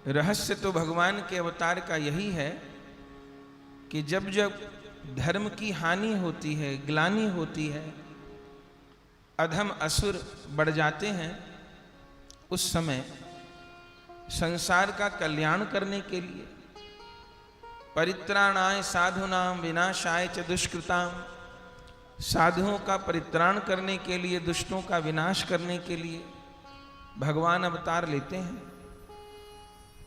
रहस्य तो भगवान के अवतार का यही है कि जब जब धर्म की हानि होती है, ग्लानि होती है, अधम असुर बढ़ जाते हैं, उस समय संसार का कल्याण करने के लिए, परित्राणाय साधूनां विनाशाय च दुष्कृतां, साधुओं का परित्राण करने के लिए, दुष्टों का विनाश करने के लिए भगवान अवतार लेते हैं।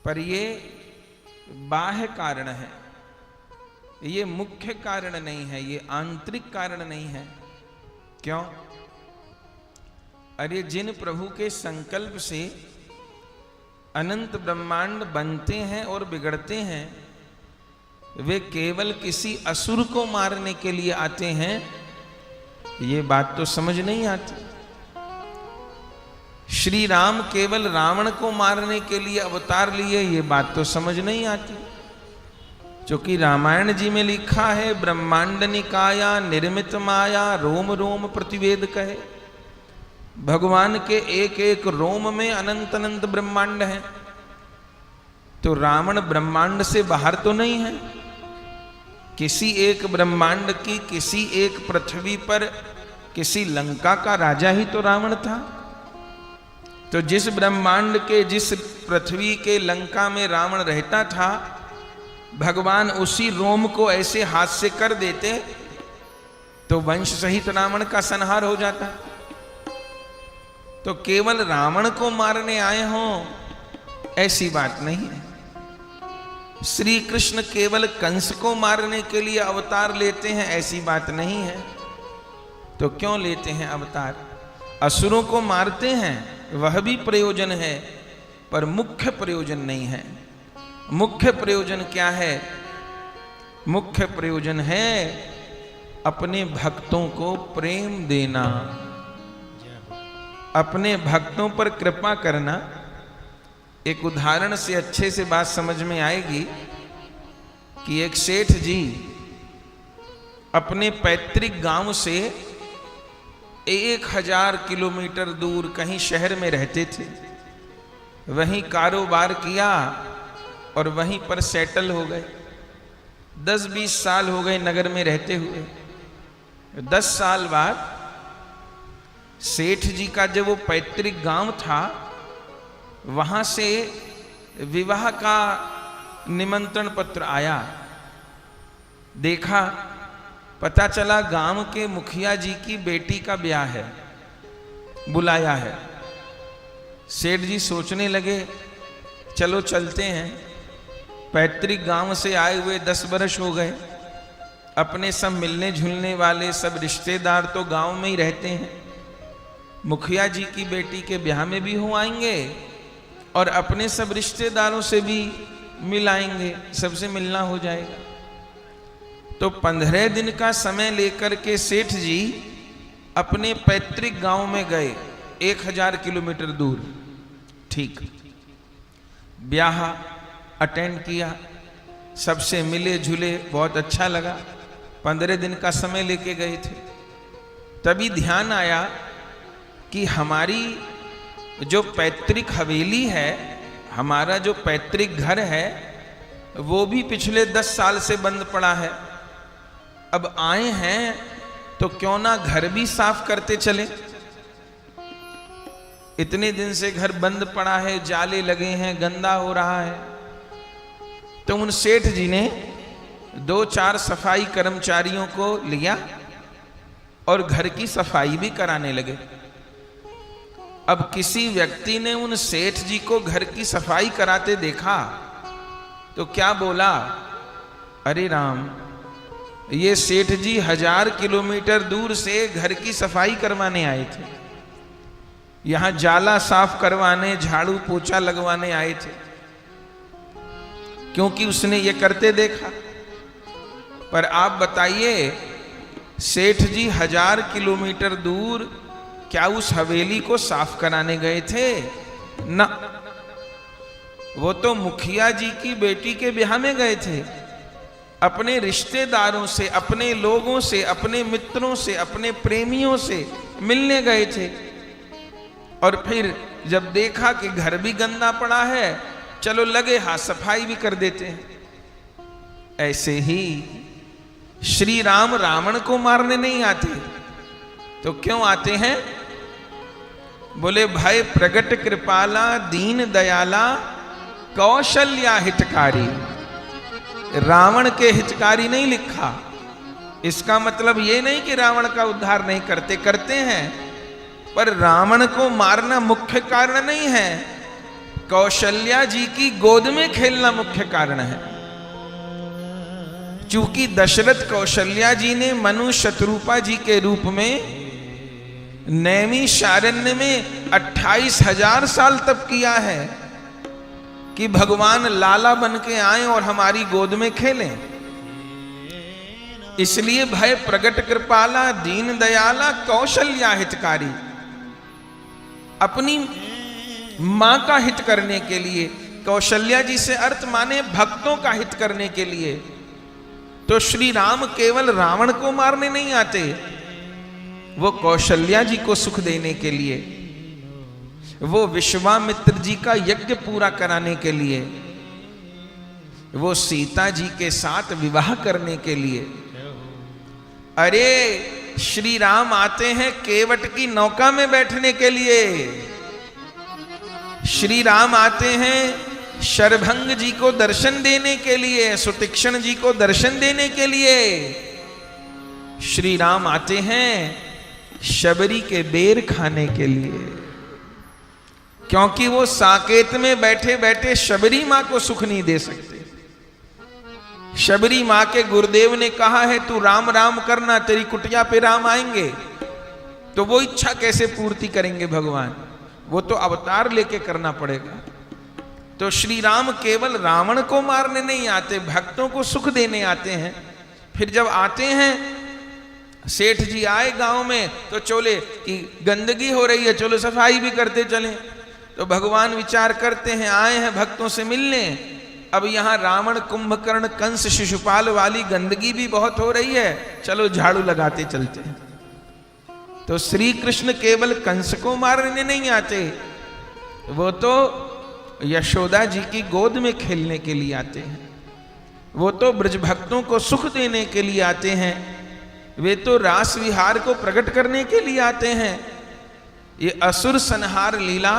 पर ये बाह्य कारण है, ये मुख्य कारण नहीं है, ये आंतरिक कारण नहीं है। क्यों? अरे जिन प्रभु के संकल्प से अनंत ब्रह्मांड बनते हैं और बिगड़ते हैं, वे केवल किसी असुर को मारने के लिए आते हैं, ये बात तो समझ नहीं आती। श्री राम केवल रावण को मारने के लिए अवतार लिए, ये बात तो समझ नहीं आती। क्योंकि रामायण जी में लिखा है, ब्रह्मांड निकाया निर्मित माया रोम रोम प्रतिवेद कहे। भगवान के एक एक रोम में अनंत अनंत ब्रह्मांड है। तो रावण ब्रह्मांड से बाहर तो नहीं है। किसी एक ब्रह्मांड की, किसी एक पृथ्वी पर, किसी लंका का राजा ही तो रावण था। तो जिस ब्रह्मांड के, जिस पृथ्वी के लंका में रावण रहता था, भगवान उसी रोम को ऐसे हाथ से कर देते तो वंश सहित रावण का संहार हो जाता। तो केवल रावण को मारने आए हों, ऐसी बात नहीं है। श्री कृष्ण केवल कंस को मारने के लिए अवतार लेते हैं, ऐसी बात नहीं है। तो क्यों लेते हैं अवतार? असुरों को मारते हैं, वह भी प्रयोजन है, पर मुख्य प्रयोजन नहीं है। मुख्य प्रयोजन क्या है? मुख्य प्रयोजन है अपने भक्तों को प्रेम देना, अपने भक्तों पर कृपा करना। एक उदाहरण से अच्छे से बात समझ में आएगी कि एक सेठ जी अपने पैतृक गांव से 1000 किलोमीटर दूर कहीं शहर में रहते थे। वहीं कारोबार किया और वहीं पर सेटल हो गए। 10-20 साल हो गए नगर में रहते हुए। 10 साल बाद सेठ जी का जब वो पैतृक गांव था, वहां से विवाह का निमंत्रण पत्र आया। देखा, पता चला गांव के मुखिया जी की बेटी का ब्याह है, बुलाया है। सेठ जी सोचने लगे, चलो चलते हैं। पैतृक गांव से आए हुए 10 वर्ष हो गए। अपने सब मिलने जुलने वाले सब रिश्तेदार तो गांव में ही रहते हैं। मुखिया जी की बेटी के ब्याह में भी हो आएंगे और अपने सब रिश्तेदारों से भी मिलाएंगे, सबसे मिलना हो जाएगा। तो 15 दिन का समय लेकर के सेठ जी अपने पैतृक गांव में गए, 1000 किलोमीटर दूर। ठीक, ब्याह अटेंड किया, सबसे मिले जुले, बहुत अच्छा लगा। 15 दिन का समय लेके गए थे। तभी ध्यान आया कि हमारी जो पैतृक हवेली है, हमारा जो पैतृक घर है, वो भी पिछले 10 साल से बंद पड़ा है। अब आए हैं तो क्यों ना घर भी साफ करते चले। इतने दिन से घर बंद पड़ा है, जाले लगे हैं, गंदा हो रहा है। तो उन सेठ जी ने 2-4 सफाई कर्मचारियों को लिया और घर की सफाई भी कराने लगे। अब किसी व्यक्ति ने उन सेठ जी को घर की सफाई कराते देखा तो क्या बोला, अरे राम, ये सेठ जी 1000 किलोमीटर दूर से घर की सफाई करवाने आए थे, यहां जाला साफ करवाने, झाड़ू पोछा लगवाने आए थे। क्योंकि उसने ये करते देखा। पर आप बताइए, सेठ जी 1000 किलोमीटर दूर क्या उस हवेली को साफ कराने गए थे? ना, वो तो मुखिया जी की बेटी के ब्याह में गए थे। अपने रिश्तेदारों से, अपने लोगों से, अपने मित्रों से, अपने प्रेमियों से मिलने गए थे। और फिर जब देखा कि घर भी गंदा पड़ा है चलो लगे हाथ सफाई भी कर देते हैं। ऐसे ही श्री राम रावण को मारने नहीं आते, तो क्यों आते हैं? बोले भय प्रगट कृपाला दीन दयाला कौशल्या हितकारी। रावण के हितकारी नहीं लिखा, इसका मतलब ये नहीं कि रावण का उद्धार नहीं करते, करते हैं, पर रावण को मारना मुख्य कारण नहीं है, कौशल्या जी की गोद में खेलना मुख्य कारण है। चूंकि दशरथ कौशल्या जी ने मनु शत्रुपा जी के रूप में नैमिषारण्य में 28,000 साल तप किया है कि भगवान लाला बन के आए और हमारी गोद में खेलें। इसलिए भय प्रगट कृपाला दीन दयाला कौशल्या हितकारी, अपनी मां का हित करने के लिए, कौशल्या जी से अर्थ माने भक्तों का हित करने के लिए। तो श्री राम केवल रावण को मारने नहीं आते, वो कौशल्या जी को सुख देने के लिए, वो विश्वामित्र जी का यज्ञ पूरा कराने के लिए, वो सीता जी के साथ विवाह करने के लिए। अरे श्री राम आते हैं केवट की नौका में बैठने के लिए, श्री राम आते हैं शरभंग जी को दर्शन देने के लिए, सुतीक्ष्ण जी को दर्शन देने के लिए। श्री राम आते हैं शबरी के बेर खाने के लिए, क्योंकि वो साकेत में बैठे बैठे शबरी मां को सुख नहीं दे सकते। शबरी मां के गुरुदेव ने कहा है तू राम राम करना, तेरी कुटिया पे राम आएंगे। तो वो इच्छा कैसे पूर्ति करेंगे भगवान? वो तो अवतार लेके करना पड़ेगा। तो श्री राम केवल रावण को मारने नहीं आते, भक्तों को सुख देने आते हैं। फिर जब आते हैं, सेठ जी आए गांव में तो चोले कि गंदगी हो रही है, चलो सफाई भी करते चलें। तो भगवान विचार करते हैं, आए हैं भक्तों से मिलने, अब यहां रावण कुंभकर्ण कंस शिशुपाल वाली गंदगी भी बहुत हो रही है, चलो झाड़ू लगाते चलते हैं। तो श्री कृष्ण केवल कंस को मारने नहीं आते, वो तो यशोदा जी की गोद में खेलने के लिए आते हैं, वो तो ब्रज भक्तों को सुख देने के लिए आते हैं, वे तो रास विहार को प्रकट करने के लिए आते हैं। ये असुर संहार लीला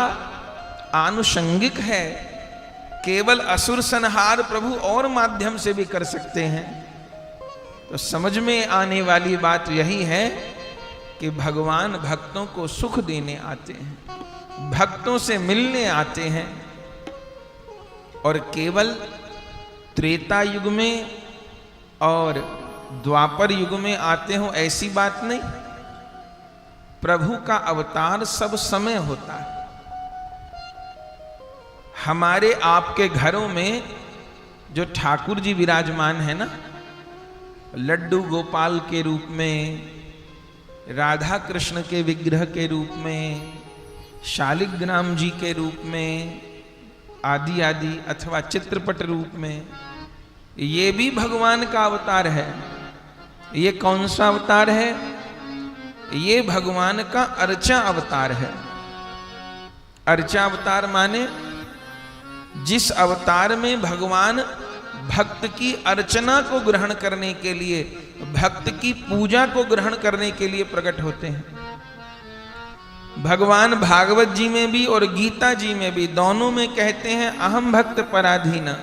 आनुषंगिक है, केवल असुर संहार प्रभु और माध्यम से भी कर सकते हैं। तो समझ में आने वाली बात यही है कि भगवान भक्तों को सुख देने आते हैं, भक्तों से मिलने आते हैं। और केवल त्रेता युग में और द्वापर युग में आते हो ऐसी बात नहीं, प्रभु का अवतार सब समय होता है। हमारे आपके घरों में जो ठाकुर जी विराजमान है ना, लड्डू गोपाल के रूप में, राधा कृष्ण के विग्रह के रूप में, शालिग्राम जी के रूप में, आदि आदि, अथवा चित्रपट रूप में, ये भी भगवान का अवतार है। ये कौन सा अवतार है? ये भगवान का अर्चा अवतार है। अर्चा अवतार माने जिस अवतार में भगवान भक्त की अर्चना को ग्रहण करने के लिए, भक्त की पूजा को ग्रहण करने के लिए प्रकट होते हैं। भगवान भागवत जी में भी और गीता जी में भी, दोनों में कहते हैं अहम भक्त पराधीन,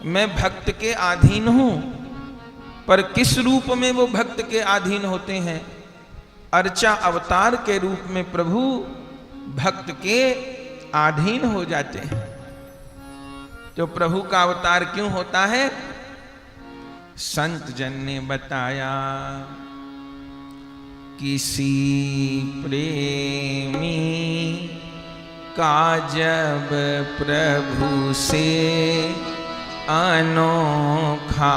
मैं भक्त के अधीन हूं। पर किस रूप में वो भक्त के अधीन होते हैं? अर्चा अवतार के रूप में प्रभु भक्त के अधीन हो जाते हैं। तो प्रभु का अवतार क्यों होता है? संत जन ने बताया, किसी प्रेमी का जब प्रभु से अनोखा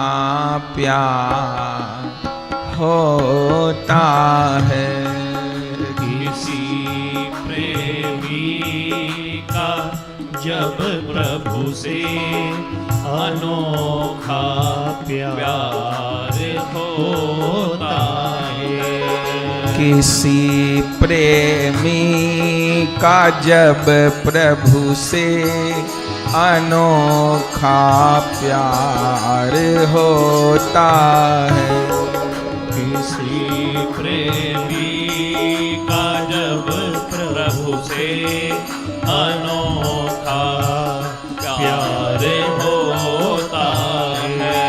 प्यार होता है, किसी प्रेमी का जब प्रभु से अनोखा प्यार होता है, किसी प्रेमी का जब प्रभु से अनोखा प्यार होता है। किसी प्रेमी का जब प्रभु से अनोखा प्यार होता है,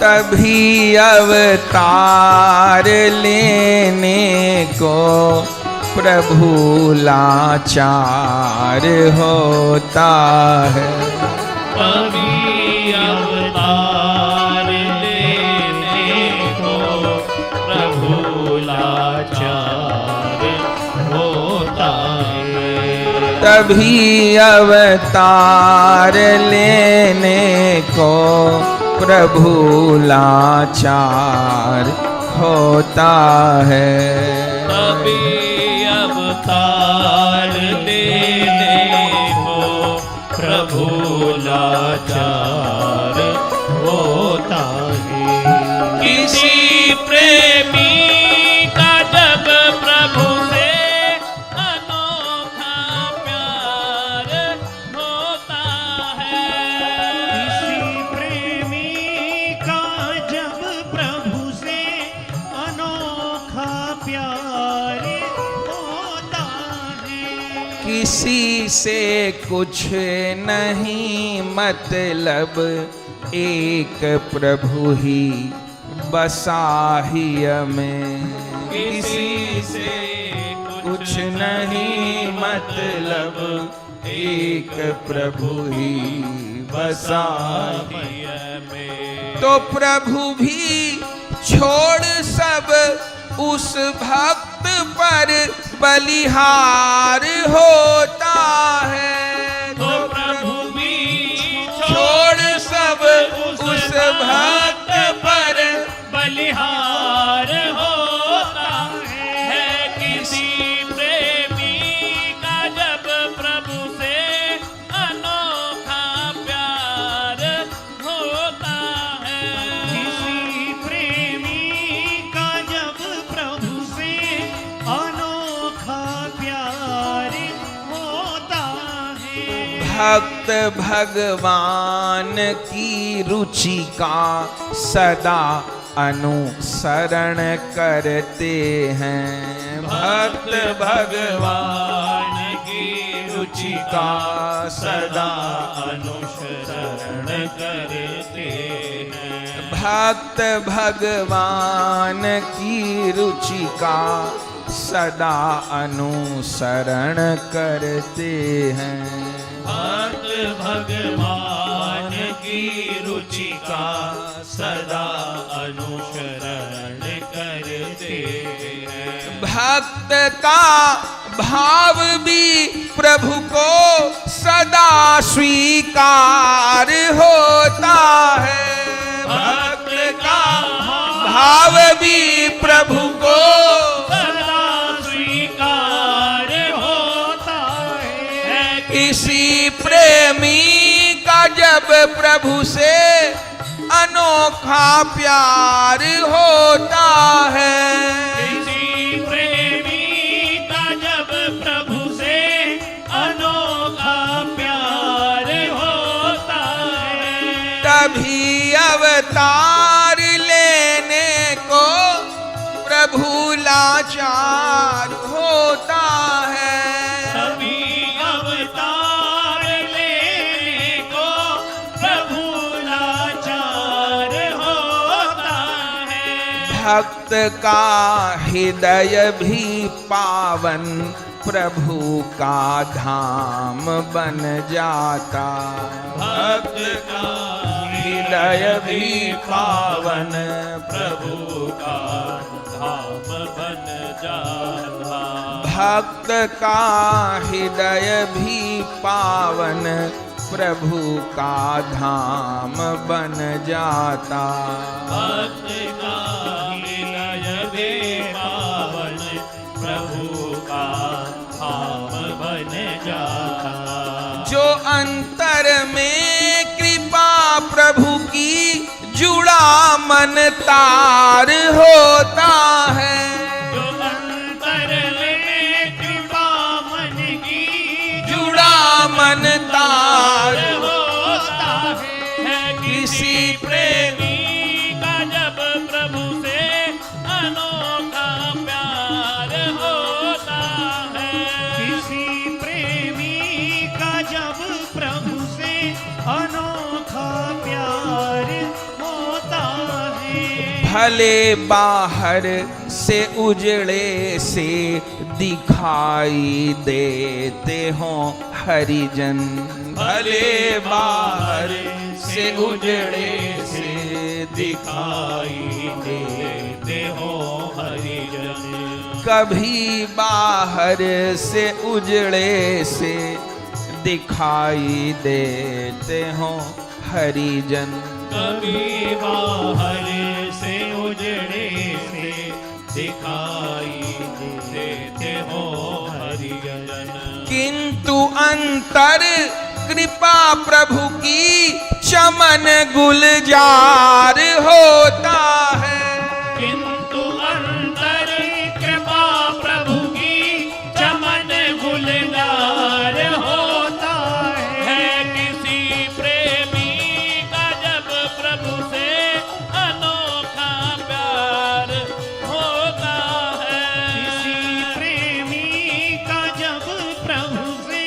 तभी अवतार लेने को प्रभु लाचार होता है। तभी अवतार लेने को प्रभु लाचार होता है, तभी अवतार लेने को प्रभु लाचार होता है। तभी अवतार लेने को प्रभु लाचार होता है। किसी प्रेमी का जब प्रभु से अनोखा प्यार होता है, किसी प्रेमी का जब प्रभु से अनोखा प्यार होता है, किसी से कुछ नहीं मतलब, एक प्रभु ही बसाही में। किसी से कुछ नहीं मतलब, एक प्रभु ही बसाही में। तो प्रभु भी छोड़ सब उस भक्त पर बलिहार होता है। तो प्रभु भी छोड़ सब उस भक्त पर बलिहार होता है। किसी प्रेमी का जब प्रभु से अनोखा प्यार होता है, किसी प्रेमी का जब प्रभु से अनोखा प्यार होता है, भक्त भगवान की रुचि का सदा अनुसरण करते हैं। भक्त भगवान की रुचि का सदा अनुसरण करते हैं। भक्त भगवान की रुचि का सदा अनुसरण करते हैं। भक्त भगवान की रुचि का सदा अनुसरण करते हैं। भक्त का भाव भी प्रभु को सदा स्वीकार होता है। भक्त का भाव भी प्रभु को सदा स्वीकार होता है। किसी प्रेमी का जब प्रभु से अनोखा प्यार होता है। किसी प्रेमी का जब प्रभु से अनोखा प्यार होता है, तभी अवतार लेने को प्रभु लाचार होता है। तभी अवतार लेने को प्रभु लाचार होता है। भक्त का हृदय भी पावन प्रभु का धाम बन जाता। भक्त का हृदय भी पावन प्रभु का धाम बन जाता। भक्त का हृदय भी पावन प्रभु का धाम बन जाता। भक्त का हृदय भी पावन प्रभु का धाम बन जाता। जो अंतर में कृपा प्रभु की जुड़ा मन तार होता है। जो अंतर में कृपा मन की जुड़ा मन तार किसी प्रेमी का जब प्रभु से अनोखा प्यार होता है। किसी प्रेमी का जब प्रभु से अनोखा प्यार होता है। भले बाहर से उजड़े से दिखाई देते हों हरिजन, भले बाहर से उजड़े से दिखाई देते हो हरिजन। कभी बाहर से उजड़े से दिखाई देते हों हरिजन। कभी बाहर से उजड़े से दिखाई देते हो हरिजन। किंतु अंतर कृपा प्रभु की चमन गुलजार होता है। किंतु अंतर कृपा प्रभु की चमन गुलजार होता है। किसी प्रेमी का जब प्रभु से अनोखा प्यार होता है। किसी प्रेमी का जब प्रभु से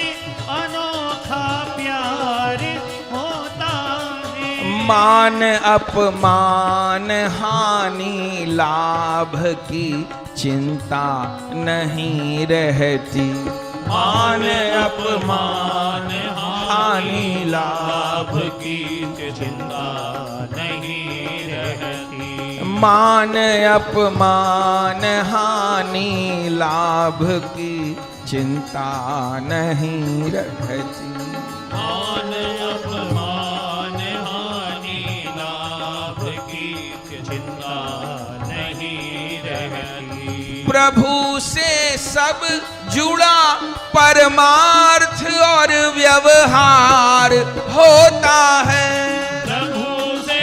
अनोखा प्यार होता है। मान अपमान हानि लाभ की चिंता नहीं रहती। मान अपमान हानि लाभ की चिंता नहीं रहती। मान अपमान हानि लाभ की चिंता नहीं रहती। मान अपमान हानि लाभ की चिंता नहीं रहती। प्रभु से सब जुड़ा परमार्थ और व्यवहार होता है। प्रभु से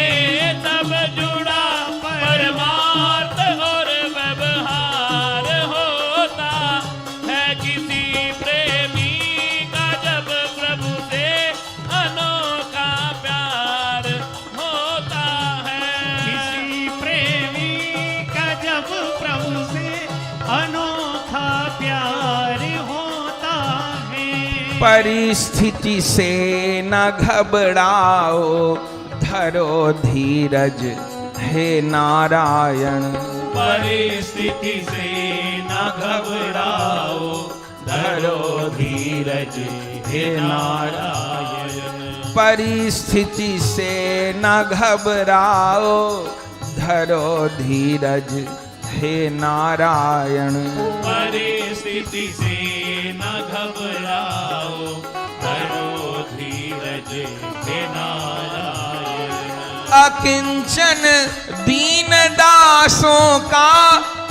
सब जुड़ा परमार्थ और व्यवहार होता है। किसी प्रेमी का जब प्रभु से अनोखा प्यार होता है। किसी प्रेमी का जब प्रभु से अनोखा प्यार होता है। परिस्थिति से न घबराओ, धरो धीरज हे नारायण। परिस्थिति से न घबराओ, धरो धीरज हे नारायण। परिस्थिति से न घबराओ, धरो धीरज हे नारायण। परिस्थिति से न घबराओ, धरो धीरज हे नारायण। अकिंचन दीन दासों का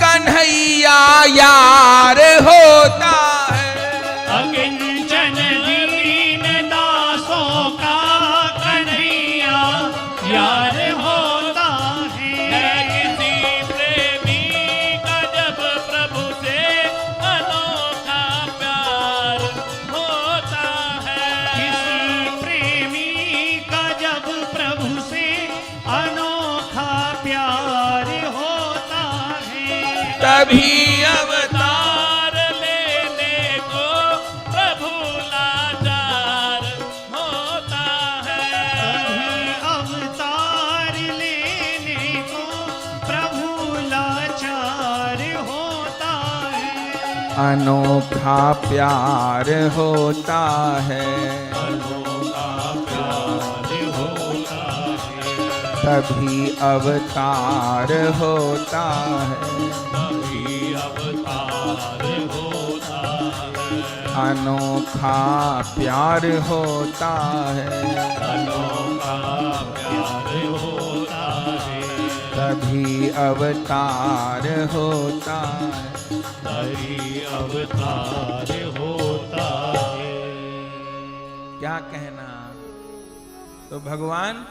कन्हैया यार होता है। अकिंचन दीन दासों का कन्हैया यार होता है। किसी प्रेमी का जब प्रभु से अनोखा प्यार होता है। किसी प्रेमी का जब प्रभु से अनोखा प्यार होता है। तभी अवतार तार लेने को प्रभु लाचार होता है। तभी अवतार लेने को प्रभु लाचार होता है। अनोखा प्यार होता है। अनोखा प्यार होता है। तभी अवतार होता है। तभी अवतार होता है। अनोखा प्यार होता है। अनोखा प्यार होता है। तभी अवतार होता है। तभी अवतार होता है। क्या कहना। तो भगवान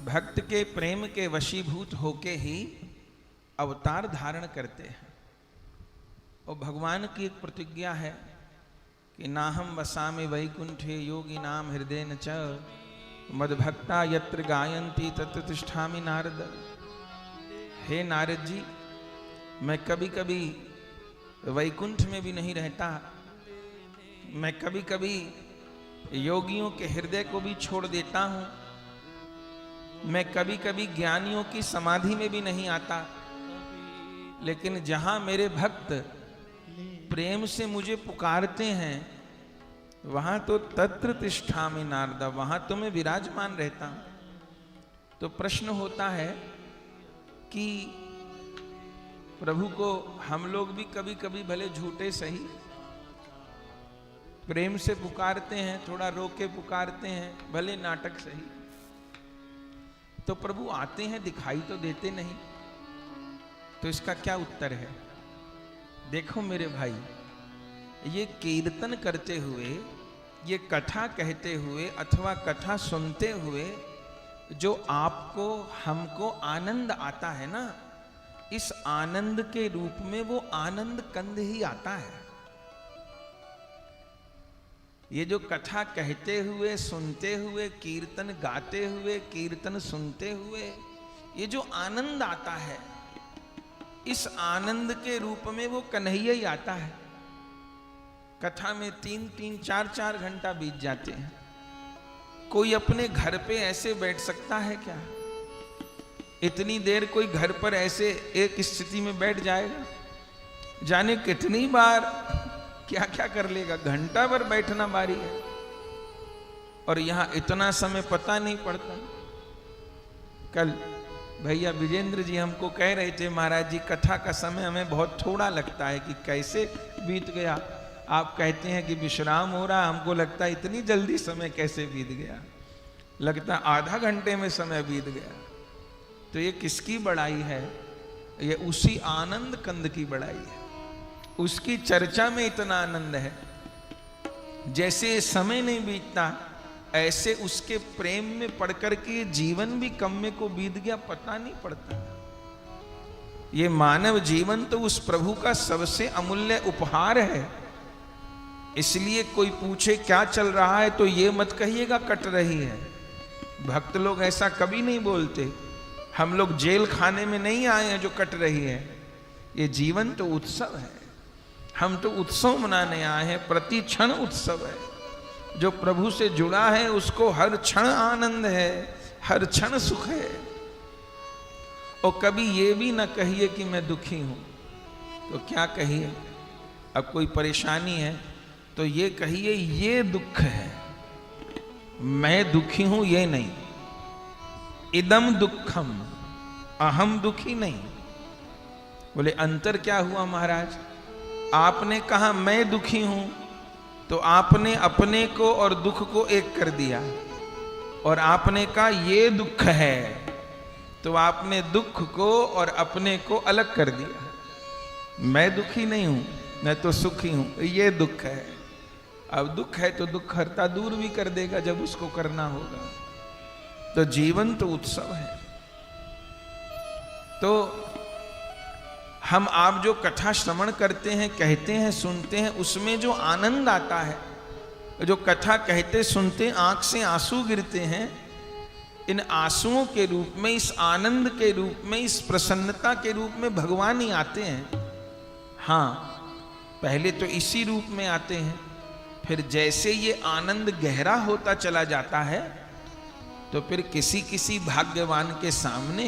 भक्त के प्रेम के वशीभूत होके ही अवतार धारण करते हैं। और भगवान की एक प्रतिज्ञा है कि नाहम वसामि वैकुंठे योगी नाम हृदय न च मद्भक्ता यत्र गायन्ति तत्र तिष्ठामि नारद। हे नारद जी, मैं कभी कभी वैकुंठ में भी नहीं रहता, मैं कभी कभी योगियों के हृदय को भी छोड़ देता हूं, मैं कभी कभी ज्ञानियों की समाधि में भी नहीं आता, लेकिन जहां मेरे भक्त प्रेम से मुझे पुकारते हैं वहां तो तत्र तिष्ठामि नारद, वहां तो मैं विराजमान रहता हूं। तो प्रश्न होता है कि प्रभु को हम लोग भी कभी कभी भले झूठे सही प्रेम से पुकारते हैं, थोड़ा रोके पुकारते हैं, भले नाटक सही, तो प्रभु आते हैं, दिखाई तो देते नहीं। तो इसका क्या उत्तर है? देखो मेरे भाई, ये कीर्तन करते हुए, ये कथा कहते हुए अथवा कथा सुनते हुए जो आपको हमको आनंद आता है ना, इस आनंद के रूप में वो आनंद कंद ही आता है। ये जो कथा कहते हुए, सुनते हुए, कीर्तन गाते हुए, कीर्तन सुनते हुए ये जो आनंद आता है, इस आनंद के रूप में वो कन्हैया ही आता है। कथा में 3-3, 4-4 घंटा बीत जाते हैं। कोई अपने घर पे ऐसे बैठ सकता है क्या? इतनी देर कोई घर पर ऐसे एक स्थिति में बैठ जाएगा? जाने कितनी बार क्या क्या कर लेगा, घंटा भर बैठना बारी है। और यहां इतना समय पता नहीं पड़ता। कल भैया विजेंद्र जी हमको कह रहे थे, महाराज जी कथा का समय हमें बहुत थोड़ा लगता है कि कैसे बीत गया। आप कहते हैं कि विश्राम हो रहा, हमको लगता है इतनी जल्दी समय कैसे बीत गया, लगता आधा घंटे में समय बीत गया। तो ये किसकी बड़ाई है? ये उसी आनंद कंद की बड़ाई है। उसकी चर्चा में इतना आनंद है। जैसे समय नहीं बीतता, ऐसे उसके प्रेम में पढ़कर के जीवन भी कम में को बीत गया, पता नहीं पड़ता। ये मानव जीवन तो उस प्रभु का सबसे अमूल्य उपहार है। इसलिए कोई पूछे क्या चल रहा है तो ये मत कहिएगा कट रही है। भक्त लोग ऐसा कभी नहीं बोलते। हम लोग जेल खाने में नहीं आए हैं जो कट रही है। ये जीवन तो उत्सव है। हम तो उत्सव मनाने आए हैं, प्रति क्षण उत्सव है। जो प्रभु से जुड़ा है उसको हर क्षण आनंद है, हर क्षण सुख है। और कभी ये भी ना कहिए कि मैं दुखी हूं। तो क्या कहिए? अब कोई परेशानी है तो ये कहिए ये दुख है, मैं दुखी हूं ये नहीं। इदम दुखम, अहम दुखी नहीं। बोले अंतर क्या हुआ महाराज? आपने कहा मैं दुखी हूं तो आपने अपने को और दुख को एक कर दिया, और आपने कहा ये दुख है तो आपने दुख को और अपने को अलग कर दिया। मैं दुखी नहीं हूं, मैं तो सुखी हूं, ये दुख है। अब दुख है तो दुख हरता दूर भी कर देगा जब उसको करना होगा। तो जीवन तो उत्सव है। तो हम आप जो कथा श्रवण करते हैं, कहते हैं, सुनते हैं, उसमें जो आनंद आता है, जो कथा कहते सुनते आंख से आंसू गिरते हैं, इन आंसुओं के रूप में, इस आनंद के रूप में, इस प्रसन्नता के रूप में भगवान ही आते हैं। हाँ, पहले तो इसी रूप में आते हैं, फिर जैसे ये आनंद गहरा होता चला जाता है तो फिर किसी किसी भाग्यवान के सामने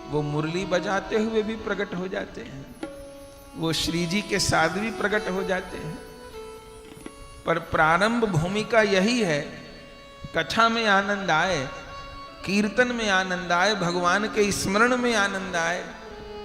वो मुरली बजाते हुए भी प्रकट हो जाते हैं, वो श्री जी के साथ भी प्रकट हो जाते हैं। पर प्रारंभ भूमिका यही है, कथा में आनंद आए, कीर्तन में आनंद आए, भगवान के स्मरण में आनंद आए,